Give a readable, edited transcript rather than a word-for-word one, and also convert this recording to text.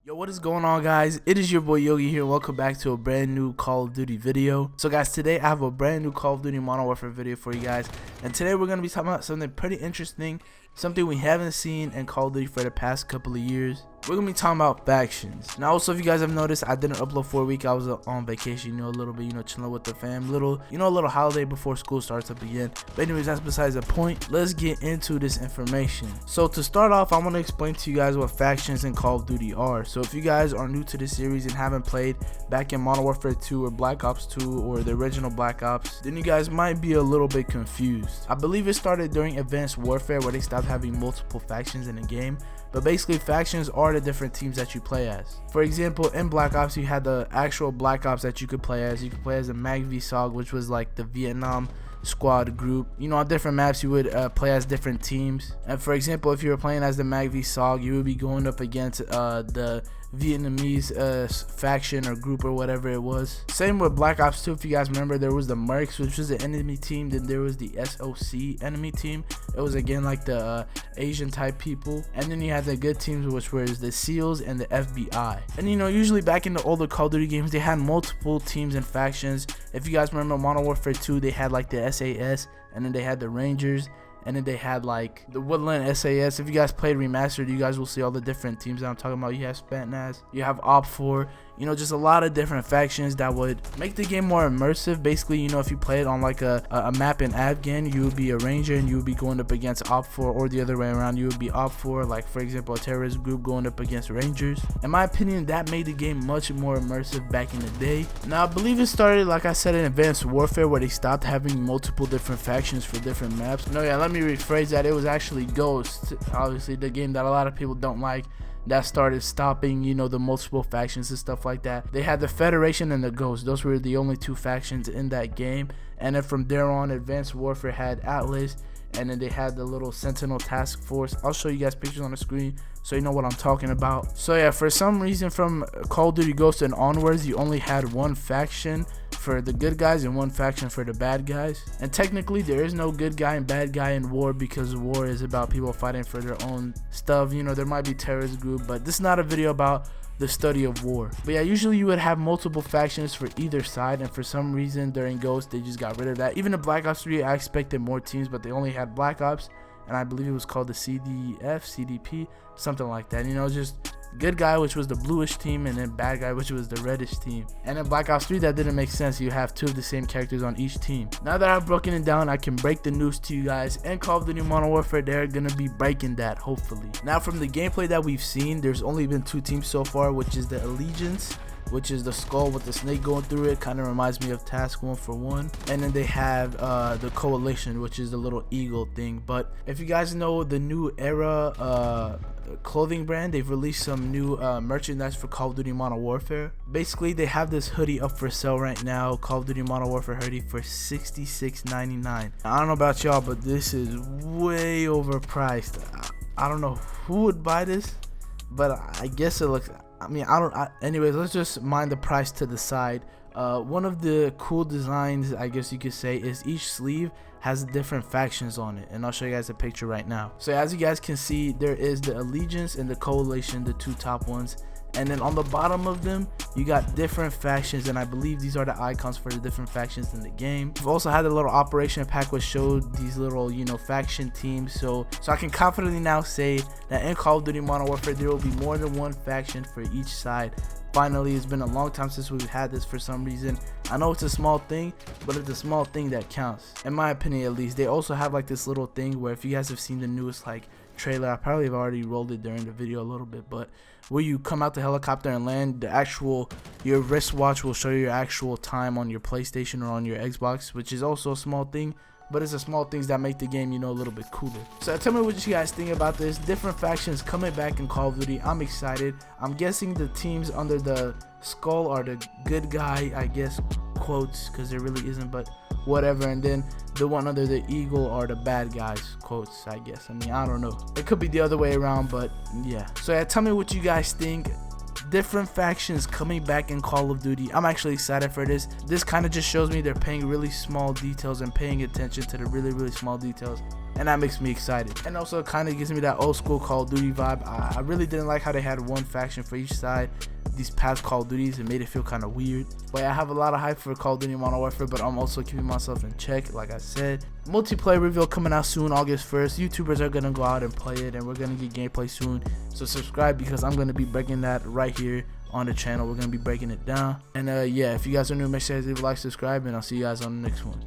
Yo, what is going on, guys? It is your boy Yogge here. Welcome back to a brand new Call of Duty video. So guys, today I have a brand new Call of Duty Modern Warfare video for you guys, and today we're going to be talking about something pretty interesting, something we haven't seen in Call of Duty for the past couple of years. We're going to be talking about factions. Now also, if you guys have noticed, I didn't upload for a week. I was on vacation, a little bit, chilling with the fam, a little holiday before school starts up again. But anyways, that's besides the point. Let's get into this information. So to start off, I want to explain to you guys what factions in Call of Duty are. So if you guys are new to this series and haven't played back in Modern Warfare 2 or Black Ops 2 or the original Black Ops, then you guys might be a little bit confused. I believe it started during Advanced Warfare, where they stopped having multiple factions in the game. But basically, factions are the different teams that you play as. For example, in Black Ops, you had the actual Black Ops that you could play as. You could play as a MAG-V-SOG, which was like the Vietnam squad group. On different maps you would play as different teams. And for example, if you were playing as the MAG-V-SOG, you would be going up against the Vietnamese faction or group or whatever it was. Same with Black Ops 2. If you guys remember, there was the Mercs, which was the enemy team. Then there was the SOC enemy team. It was again like the Asian type people. And then you had the good teams, which was the SEALs and the FBI. And usually back in the older Call of Duty games, they had multiple teams and factions. If you guys remember Modern Warfare 2, they had like the SAS, and then they had the Rangers, and then they had like the Woodland SAS. If you guys played Remastered, you guys will see all the different teams that I'm talking about. You have Spetsnaz, you have Op4, just a lot of different factions that would make the game more immersive. Basically, if you play it on like a map in Afghan, you would be a Ranger and you would be going up against Op4, or the other way around, you would be Op4, like for example a terrorist group going up against Rangers. In my opinion, that made the game much more immersive back in the day. Now I believe it started, like I said, in Advanced Warfare, where they stopped having multiple different factions for different maps. No, yeah, let me rephrase that. It was actually Ghost, obviously the game that a lot of people don't like, that started stopping the multiple factions and stuff like that. They had the Federation and the Ghost. Those were the only two factions in that game. And then from there on, Advanced Warfare had Atlas, and then they had the little Sentinel Task Force. I'll show you guys pictures on the screen so you know what I'm talking about. So yeah, for some reason from Call of Duty Ghost and onwards, you only had one faction for the good guys and one faction for the bad guys. And technically there is no good guy and bad guy in war, because war is about people fighting for their own stuff. There might be terrorist group, but this is not a video about the study of war. But yeah, usually you would have multiple factions for either side, and for some reason during Ghost they just got rid of that. Even in Black Ops 3, I expected more teams, but they only had Black Ops, and I believe it was called the CDP, something like that. Just good guy, which was the bluish team, and then bad guy, which was the reddish team. And in Black Ops 3, that didn't make sense. You have two of the same characters on each team. Now that I've broken it down, I can break the news to you guys. And Call of Duty Modern Warfare, they're gonna be breaking that, hopefully. Now from the gameplay that we've seen, there's only been two teams so far, which is the Allegiance, which is the skull with the snake going through it. Kind of reminds me of Task 141. And then they have the Coalition, which is the little eagle thing. But if you guys know the New Era clothing brand, they've released some new merchandise for Call of Duty Modern Warfare. Basically, they have this hoodie up for sale right now, Call of Duty Modern Warfare hoodie for $66.99. I don't know about y'all, but this is way overpriced. I don't know who would buy this, but I guess it looks, anyways, let's just mind the price to the side. One of the cool designs, I guess you could say, is each sleeve has different factions on it, and I'll show you guys a picture right now. So as you guys can see, there is the Allegiance and the Coalition, the two top ones, and then on the bottom of them you got different factions, and I believe these are the icons for the different factions in the game. We've also had a little operation pack which showed these little faction teams, so I can confidently now say that in Call of Duty Modern Warfare there will be more than one faction for each side. Finally, it's been a long time since we've had this for some reason. I know it's a small thing, but it's a small thing that counts, in my opinion at least. They also have like this little thing where, if you guys have seen the newest trailer, I probably have already rolled it during the video a little bit, but where you come out the helicopter and land, your wristwatch will show you your actual time on your PlayStation or on your Xbox, which is also a small thing. But it's the small things that make the game, a little bit cooler. So tell me what you guys think about this. Different factions coming back in Call of Duty. I'm excited. I'm guessing the teams under the skull are the good guy, I guess, quotes, because there really isn't, but whatever. And then the one under the eagle are the bad guys, quotes, I guess. I don't know. It could be the other way around, but yeah. So yeah, tell me what you guys think. Different factions coming back in Call of Duty. I'm actually excited for this. This kind of just shows me they're paying really small details and paying attention to the really small details. and that makes me excited. And also it kind of gives me that old school Call of Duty vibe. I really didn't like how they had one faction for each side these past Call of Duties. It made it feel kind of weird. But yeah, I have a lot of hype for Call of Duty Modern Warfare, but I'm also keeping myself in check. Like I said, multiplayer reveal coming out soon, August 1st. YouTubers are gonna go out and play it, and we're gonna get gameplay soon, so subscribe because I'm gonna be breaking that right here on the channel. We're gonna be breaking it down. And yeah, if you guys are new, make sure to leave a like, subscribe, and I'll see you guys on the next one.